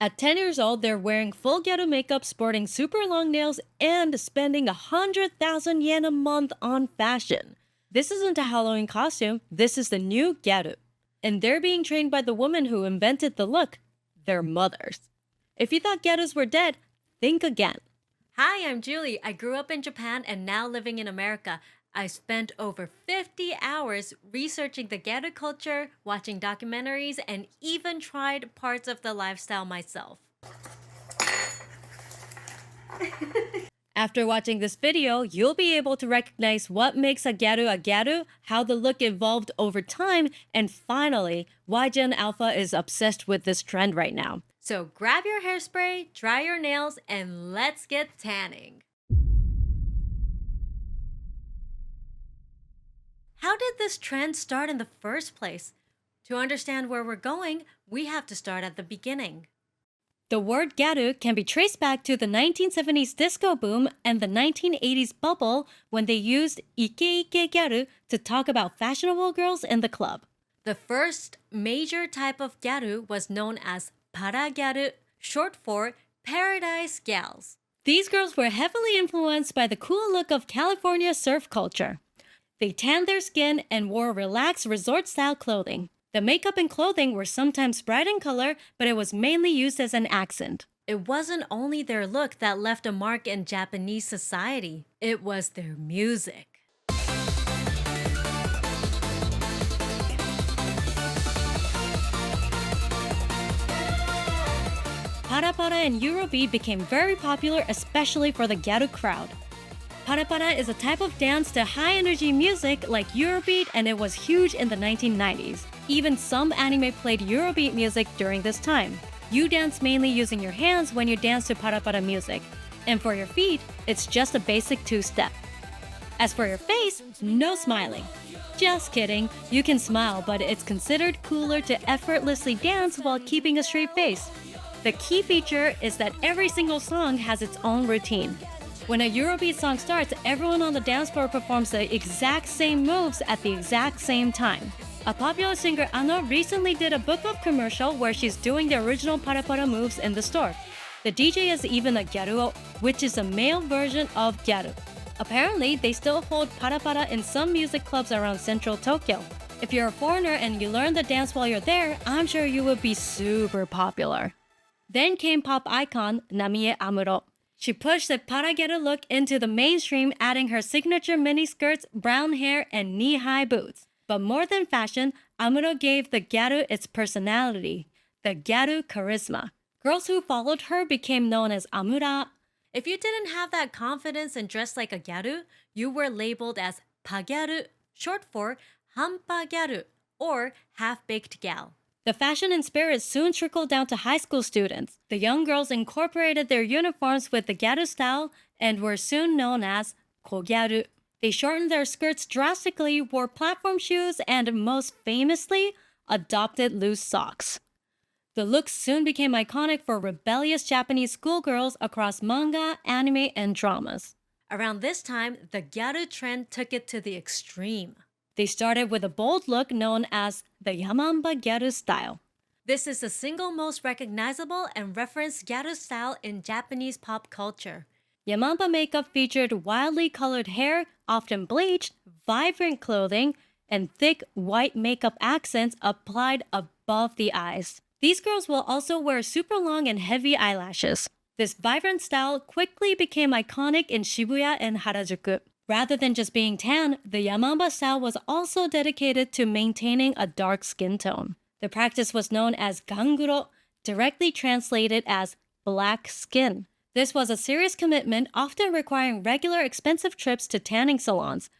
At 10 years old, they're wearing full Gyaru makeup, sporting super long nails, and spending 100,000 yen a month on fashion. This isn't a Halloween costume, this is the new Gyaru. And they're being trained by the woman who invented the look, their mothers. If you thought Gyarus were dead, think again. Hi, I'm Julie. I grew up in Japan and now living in America. I spent over 50 hours researching the Gyaru culture, watching documentaries, and even tried parts of the lifestyle myself. After watching this video, you'll be able to recognize what makes a Gyaru, how the look evolved over time, and finally, why Gen Alpha is obsessed with this trend right now. So grab your hairspray, dry your nails, and let's get tanning. How did this trend start in the first place? To understand where we're going, we have to start at the beginning. The word Gyaru can be traced back to the 1970s disco boom and the 1980s bubble when they used Ike Ike Gyaru to talk about fashionable girls in the club. The first major type of Gyaru was known as Para Gyaru, short for Paradise Gals. These girls were heavily influenced by the cool look of California surf culture. They tanned their skin and wore relaxed resort-style clothing. The makeup and clothing were sometimes bright in color, but it was mainly used as an accent. It wasn't only their look that left a mark in Japanese society, it was their music. Parapara and Eurobeat became very popular, especially for the Gyaru crowd. Parapara is a type of dance to high-energy music like Eurobeat, and it was huge in the 1990s. Even some anime played Eurobeat music during this time. You dance mainly using your hands when you dance to Parapara music. And for your feet, it's just a basic two-step. As for your face, no smiling. Just kidding, you can smile, but it's considered cooler to effortlessly dance while keeping a straight face. The key feature is that every single song has its own routine. When a Eurobeat song starts, everyone on the dance floor performs the exact same moves at the exact same time. A popular singer, Ano, recently did a book of commercial where she's doing the original Parapara moves in the store. The DJ is even a Gyaruo, which is a male version of Gyaru. Apparently, they still hold Parapara in some music clubs around central Tokyo. If you're a foreigner and you learn the dance while you're there, I'm sure you would be super popular. Then came pop icon Namie Amuro. She pushed the Paragyaru look into the mainstream, adding her signature miniskirts, brown hair, and knee-high boots. But more than fashion, Amuro gave the Gyaru its personality, the Gyaru charisma. Girls who followed her became known as Amura. If you didn't have that confidence and dressed like a Gyaru, you were labeled as Pagyaru, short for Hampa Gyaru, or half-baked gal. The fashion and spirit soon trickled down to high school students. The young girls incorporated their uniforms with the Gyaru style and were soon known as Kogyaru. They shortened their skirts drastically, wore platform shoes, and most famously, adopted loose socks. The look soon became iconic for rebellious Japanese schoolgirls across manga, anime, and dramas. Around this time, the Gyaru trend took it to the extreme. They started with a bold look known as the Yamamba Gyaru style. This is the single most recognizable and referenced Gyaru style in Japanese pop culture. Yamamba makeup featured wildly colored hair, often bleached, vibrant clothing, and thick white makeup accents applied above the eyes. These girls will also wear super long and heavy eyelashes. This vibrant style quickly became iconic in Shibuya and Harajuku. Rather than just being tan, the Yamamba style was also dedicated to maintaining a dark skin tone. The practice was known as ganguro, directly translated as black skin. This was a serious commitment, often requiring regular expensive trips to tanning salons.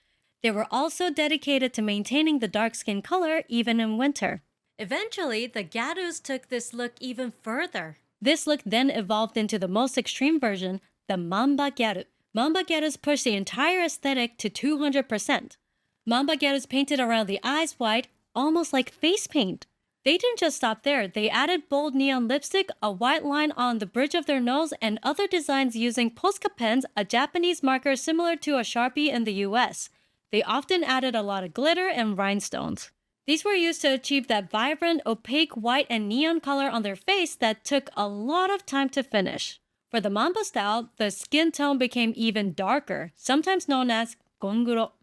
They were also dedicated to maintaining the dark skin color even in winter. Eventually, the Gyarus took this look even further. This look then evolved into the most extreme version, the Mamba Gyaru. Mamba Gyarus pushed the entire aesthetic to 200%. Mamba Gyarus painted around the eyes white, almost like face paint. They didn't just stop there, they added bold neon lipstick, a white line on the bridge of their nose, and other designs using Posca pens, a Japanese marker similar to a Sharpie in the US. They often added a lot of glitter and rhinestones. These were used to achieve that vibrant, opaque white and neon color on their face that took a lot of time to finish. For the Mamba style, the skin tone became even darker, sometimes known as gonguro.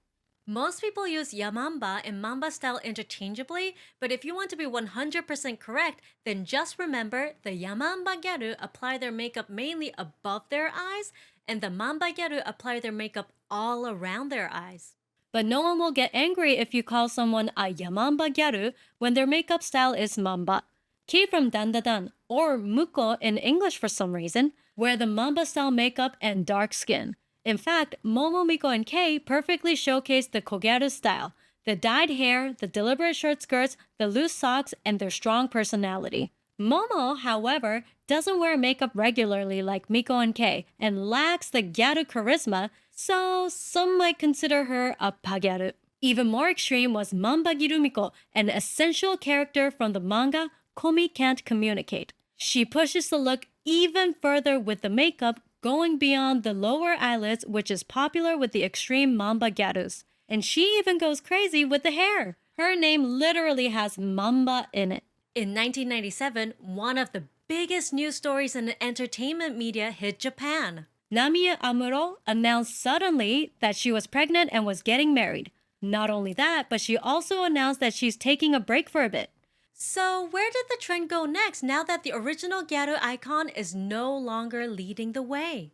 Most people use Yamamba and Mamba style interchangeably, but if you want to be 100% correct, then just remember the Yamamba Gyaru apply their makeup mainly above their eyes, and the Mamba Gyaru apply their makeup all around their eyes. But no one will get angry if you call someone a Yamamba Gyaru when their makeup style is Mamba. Key from Dandadan, or Muko in English for some reason, wear the Mamba style makeup and dark skin. In fact, Momo, Miko, and Kei perfectly showcase the Kogyaru style, the dyed hair, the deliberate short skirts, the loose socks, and their strong personality. Momo, however, doesn't wear makeup regularly like Miko and Kei and lacks the Gyaru charisma, so some might consider her a pagyaru. Even more extreme was Mamba Girumiko, an essential character from the manga Komi Can't Communicate. She pushes the look even further with the makeup, going beyond the lower eyelids, which is popular with the extreme Mamba Gyarus. And she even goes crazy with the hair. Her name literally has Mamba in it. In 1997, one of the biggest news stories in the entertainment media hit Japan. Namie Amuro announced suddenly that she was pregnant and was getting married. Not only that, but she also announced that she's taking a break for a bit. So where did the trend go next now that the original Gyaru icon is no longer leading the way?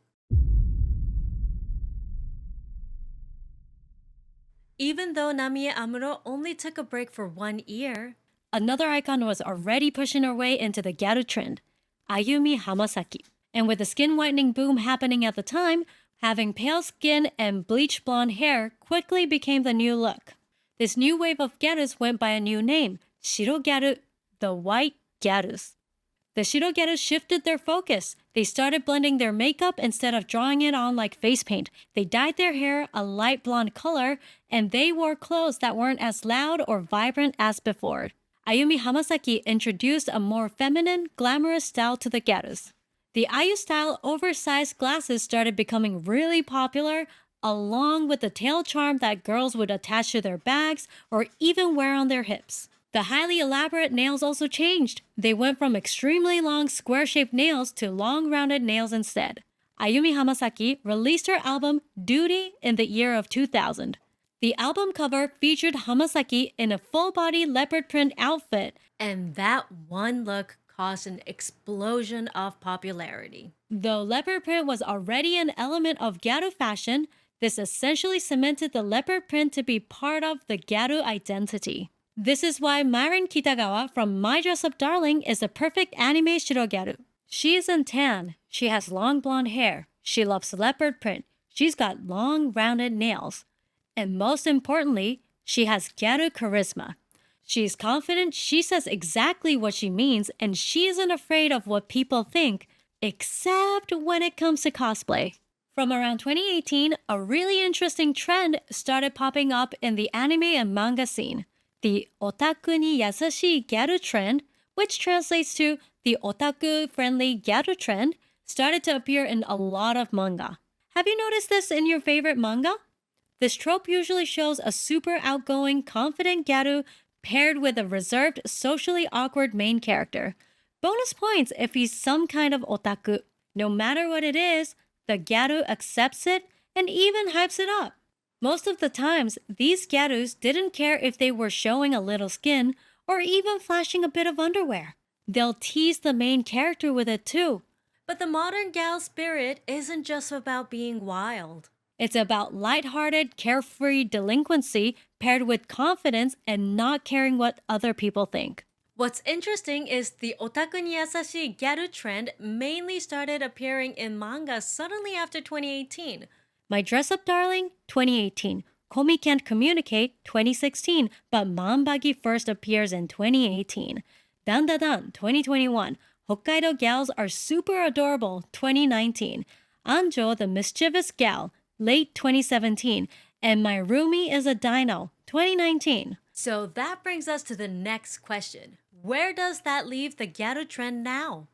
Even though Namie Amuro only took a break for 1 year, another icon was already pushing her way into the Gyaru trend, Ayumi Hamasaki. And with the skin whitening boom happening at the time, having pale skin and bleached blonde hair quickly became the new look. This new wave of Gyarus went by a new name, Shiro Gyaru, the white Gyarus. The Shiro Gyaru shifted their focus. They started blending their makeup instead of drawing it on like face paint. They dyed their hair a light blonde color, and they wore clothes that weren't as loud or vibrant as before. Ayumi Hamasaki introduced a more feminine, glamorous style to the Gyarus. The Ayu-style oversized glasses started becoming really popular, along with the tail charm that girls would attach to their bags or even wear on their hips. The highly elaborate nails also changed. They went from extremely long square-shaped nails to long rounded nails instead. Ayumi Hamasaki released her album Duty in the year of 2000. The album cover featured Hamasaki in a full-body leopard print outfit, and that one look caused an explosion of popularity. Though leopard print was already an element of Gyaru fashion, this essentially cemented the leopard print to be part of the Gyaru identity. This is why Myron Kitagawa from My Dress Up Darling is a perfect anime Shiro Gyaru. She isn't tan, she has long blonde hair, she loves leopard print, she's got long rounded nails. And most importantly, she has Gyaru charisma. She's confident, she says exactly what she means, and she isn't afraid of what people think, except when it comes to cosplay. From around 2018, a really interesting trend started popping up in the anime and manga scene. The Otaku ni yasashii Gyaru trend, which translates to the otaku-friendly Gyaru trend, started to appear in a lot of manga. Have you noticed this in your favorite manga? This trope usually shows a super outgoing, confident Gyaru paired with a reserved, socially awkward main character. Bonus points if he's some kind of otaku. No matter what it is, the Gyaru accepts it and even hypes it up. Most of the times, these Gyarus didn't care if they were showing a little skin or even flashing a bit of underwear. They'll tease the main character with it too. But the modern gal spirit isn't just about being wild. It's about lighthearted, carefree delinquency paired with confidence and not caring what other people think. What's interesting is the otaku ni yasashii Gyaru trend mainly started appearing in manga suddenly after 2018. My Dress Up Darling, 2018. Komi Can't Communicate, 2016, but Manbagi first appears in 2018. Dan Da Dan, 2021. Hokkaido Gals Are Super Adorable, 2019. Anjo the Mischievous Gal, late 2017. And My Roomie is a Dino, 2019. So that brings us to the next question. Where does that leave the Gyaru trend now?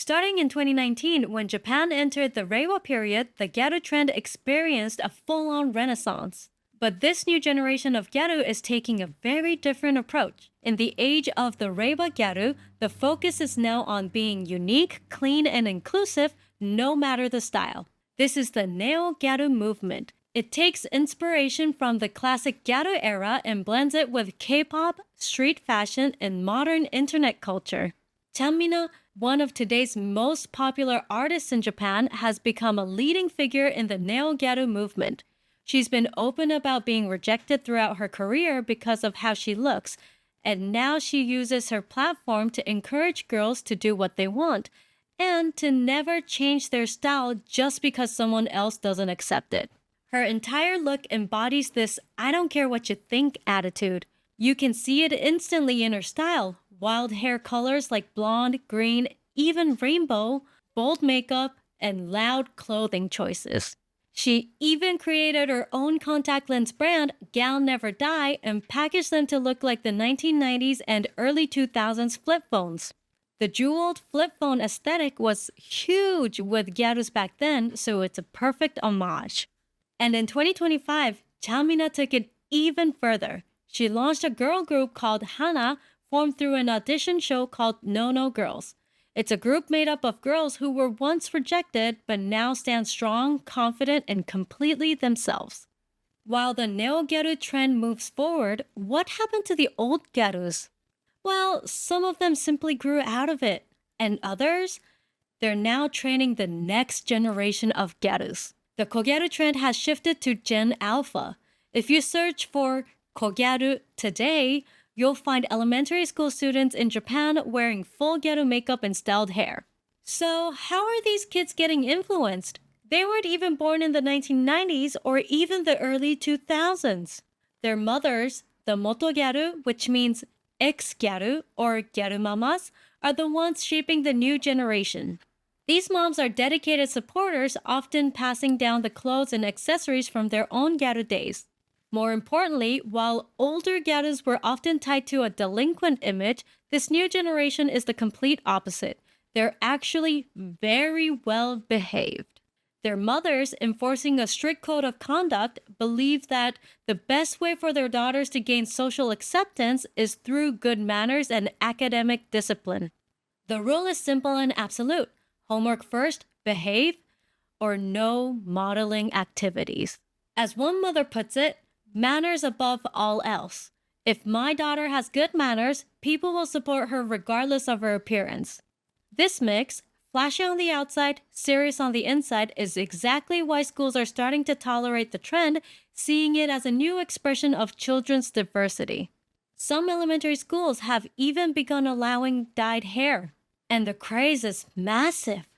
Starting in 2019, when Japan entered the Reiwa period, the Gyaru trend experienced a full-on renaissance. But this new generation of Gyaru is taking a very different approach. In the age of the Reiwa Gyaru, the focus is now on being unique, clean, and inclusive, no matter the style. This is the Neo-Gyaru movement. It takes inspiration from the classic Gyaru era and blends it with K-pop, street fashion, and modern internet culture. Chanmina, one of today's most popular artists in Japan, has become a leading figure in the Neo-Gyaru movement. She's been open about being rejected throughout her career because of how she looks, and now she uses her platform to encourage girls to do what they want and to never change their style just because someone else doesn't accept it. Her entire look embodies this "I don't care what you think" attitude. You can see it instantly in her style: wild hair colors like blonde, green, even rainbow, bold makeup, and loud clothing choices. She even created her own contact lens brand, Gal Never Die, and packaged them to look like the 1990s and early 2000s flip phones. The jeweled flip phone aesthetic was huge with Gyarus back then, so it's a perfect homage. And in 2025, Chanmina took it even further. She launched a girl group called Hana, formed through an audition show called No No Girls. It's a group made up of girls who were once rejected but now stand strong, confident, and completely themselves. While the Neo-Gyaru trend moves forward, what happened to the old Gyarus? Well, some of them simply grew out of it, and others? They're now training the next generation of Gyarus. The Kogyaru trend has shifted to Gen Alpha. If you search for Kogyaru today, you'll find elementary school students in Japan wearing full Gyaru makeup and styled hair. So how are these kids getting influenced? They weren't even born in the 1990s or even the early 2000s. Their mothers, the Moto Gyaru, which means ex-Gyaru or Gyaru mamas, are the ones shaping the new generation. These moms are dedicated supporters, often passing down the clothes and accessories from their own Gyaru days. More importantly, while older Gyarus were often tied to a delinquent image, this new generation is the complete opposite. They're actually very well behaved. Their mothers, enforcing a strict code of conduct, believe that the best way for their daughters to gain social acceptance is through good manners and academic discipline. The rule is simple and absolute: homework first, behave, or no modeling activities. As one mother puts it, manners above all else. If my daughter has good manners, people will support her regardless of her appearance. This mix, flashy on the outside, serious on the inside, is exactly why schools are starting to tolerate the trend, seeing it as a new expression of children's diversity. Some elementary schools have even begun allowing dyed hair. And the craze is massive.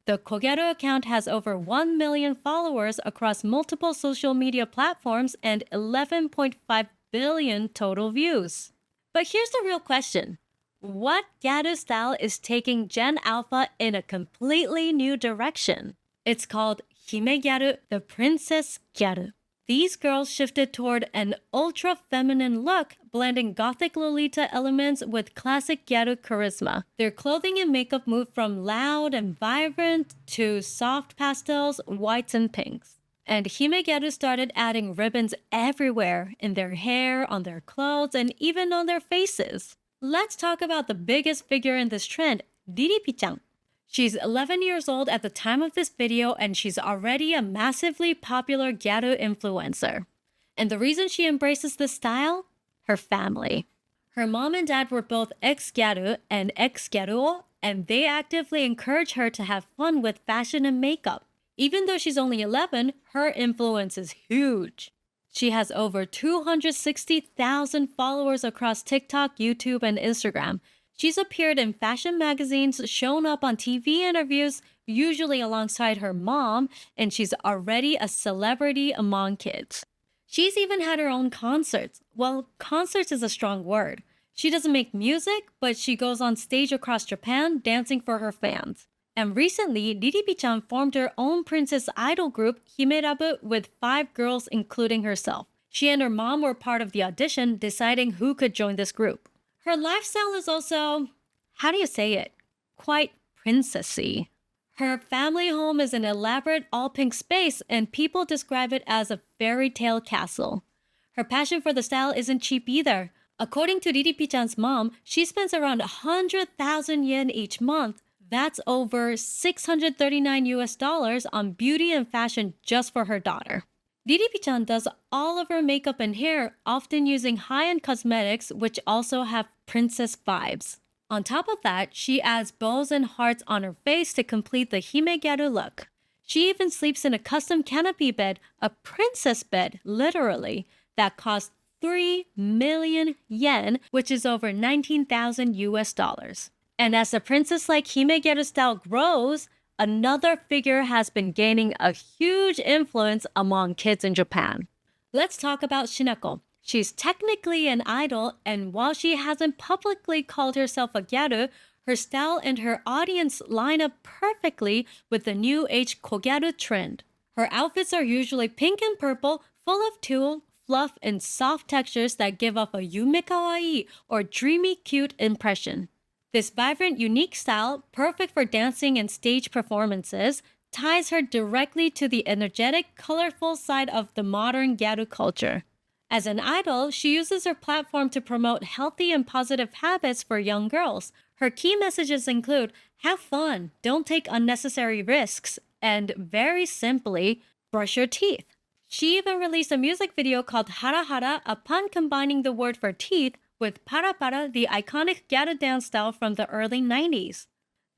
The Kogyaru account has over 1 million followers across multiple social media platforms and 11.5 billion total views. But here's the real question. What Gyaru style is taking Gen Alpha in a completely new direction? It's called Hime Gyaru, the Princess Gyaru. These girls shifted toward an ultra-feminine look, blending gothic Lolita elements with classic Gyaru charisma. Their clothing and makeup moved from loud and vibrant to soft pastels, whites, and pinks. And Hime Gyaru started adding ribbons everywhere, in their hair, on their clothes, and even on their faces. Let's talk about the biggest figure in this trend, Riripi-chan. She's 11 years old at the time of this video, and she's already a massively popular Gyaru influencer. And the reason she embraces this style? Her family. Her mom and dad were both ex-Gyaru and ex-Gyaruo, and they actively encourage her to have fun with fashion and makeup. Even though she's only 11, her influence is huge. She has over 260,000 followers across TikTok, YouTube, and Instagram. She's appeared in fashion magazines, shown up on TV interviews, usually alongside her mom, and she's already a celebrity among kids. She's even had her own concerts. Well, concerts is a strong word. She doesn't make music, but she goes on stage across Japan dancing for her fans. And recently, Riripi-chan formed her own princess idol group, Himerabu, with 5 girls including herself. She and her mom were part of the audition, deciding who could join this group. Her lifestyle is also, how do you say it, quite princessy. Her family home is an elaborate all-pink space, and people describe it as a fairy tale castle. Her passion for the style isn't cheap either. According to Riri-chan's mom, she spends around 100,000 yen each month. That's over $639 on beauty and fashion just for her daughter. Riri-chan does all of her makeup and hair, often using high-end cosmetics which also have princess vibes. On top of that, she adds bows and hearts on her face to complete the Hime Gyaru look. She even sleeps in a custom canopy bed, a princess bed, literally, that costs 3 million yen, which is over 19,000 US dollars. And as the princess-like Hime Gyaru style grows, another figure has been gaining a huge influence among kids in Japan. Let's talk about Shinako. She's technically an idol, and while she hasn't publicly called herself a gyaru, her style and her audience line up perfectly with the new age kogyaru trend. Her outfits are usually pink and purple, full of tulle, fluff, and soft textures that give off a yume kawaii or dreamy cute impression. This vibrant, unique style, perfect for dancing and stage performances, ties her directly to the energetic, colorful side of the modern gyaru culture. As an idol, she uses her platform to promote healthy and positive habits for young girls. Her key messages include, have fun, don't take unnecessary risks, and very simply, brush your teeth. She even released a music video called Hara Hara, a pun combining the word for teeth with Parapara, the iconic gyaru dance style from the early 90s.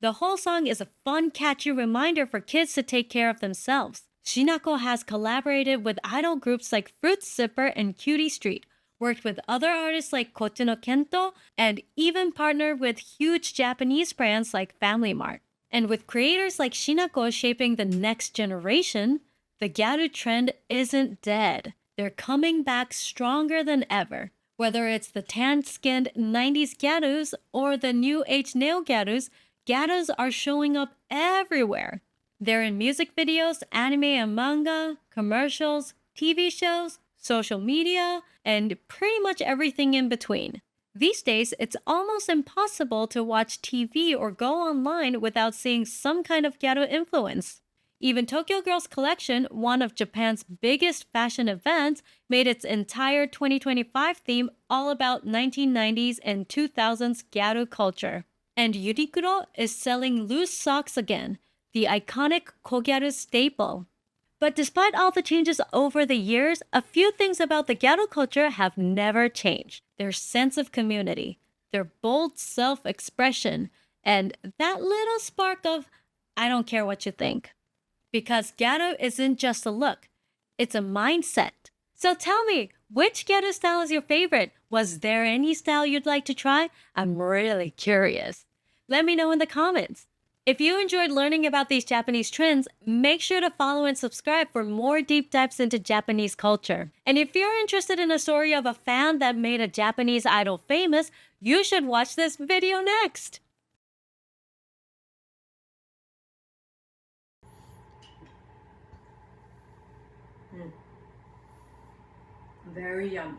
The whole song is a fun, catchy reminder for kids to take care of themselves. Shinako has collaborated with idol groups like Fruit Zipper and Cutie Street, worked with other artists like Kote no Kento, and even partnered with huge Japanese brands like Family Mart. And with creators like Shinako shaping the next generation, the gyaru trend isn't dead. They're coming back stronger than ever. Whether it's the tan-skinned 90s gyarus or the new age neo-gyarus, gyarus are showing up everywhere. They're in music videos, anime and manga, commercials, TV shows, social media, and pretty much everything in between. These days, it's almost impossible to watch TV or go online without seeing some kind of gyaru influence. Even Tokyo Girls Collection, one of Japan's biggest fashion events, made its entire 2025 theme all about 1990s and 2000s gyaru culture. And Uniqlo is selling loose socks again, the iconic kogyaru staple. But despite all the changes over the years, a few things about the gyaru culture have never changed. Their sense of community, their bold self-expression, and that little spark of, I don't care what you think. Because gyaru isn't just a look, it's a mindset. So tell me, which gyaru style is your favorite? Was there any style you'd like to try? I'm really curious. Let me know in the comments. If you enjoyed learning about these Japanese trends, make sure to follow and subscribe for more deep dives into Japanese culture. And if you're interested in a story of a fan that made a Japanese idol famous, you should watch this video next. Very yummy.